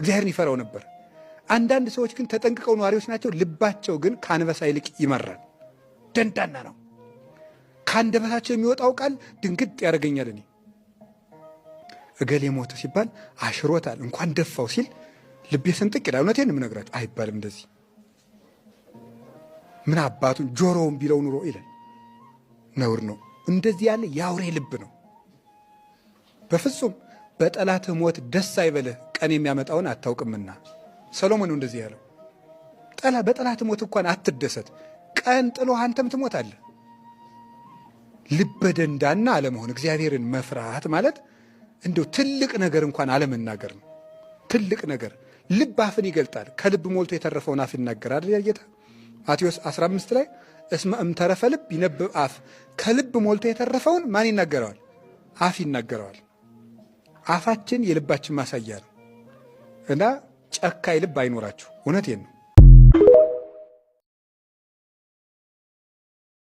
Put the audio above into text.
እግዚአብሔርን ይፈራው ነበር። አንዳንድ ሰዎች ግን ተጠንቅቀው ነዋሪዎች ናቸው። ልባቸው ግን ከአንበሳ ይልቅ ይመራል፣ ደንዳና ነው። ከአንደበታቸው የሚወጣው ቃል ድንግጥ ያደርገኛል። እኔ እገሌ ሞተ ሲባል አሽሮታል እንኳን ደፋው ሲል ልቤ ስንጥቅ ይላል። እውነቴን የምነግራቸው አይባልም እንደዚህ። ምን አባቱን ጆሮውን ቢለው ኑሮ ይላል። ነውር ነው። እንደዚህ ያለ የአውሬ ልብ ነው። በፍጹም በጠላትህ ሞት ደስ አይበልህ ቀን የሚያመጣውን አታውቅምና። ሰሎሞን ነው እንደዚህ ያለው። በጠላትህ ሞት እንኳን አትደሰት፣ ቀን ጥሎ አንተም ትሞታለህ። ልበ ደንዳና አለመሆን፣ እግዚአብሔርን መፍራት ማለት እንደው ትልቅ ነገር እንኳን አለመናገር ነው። ትልቅ ነገር ልብ አፍን ይገልጣል። ከልብ ሞልቶ የተረፈውን አፍ ይናገራል ጌታ። ማቴዎስ 15 ላይ እስመ እምተረፈ ልብ ይነብብ አፍ። ከልብ ሞልቶ የተረፈውን ማን ይናገረዋል? አፍ ይናገረዋል። አፋችን የልባችን ማሳያ ነው እና ጨካኝ ልብ አይኖራችሁ። እውነቴን ነው።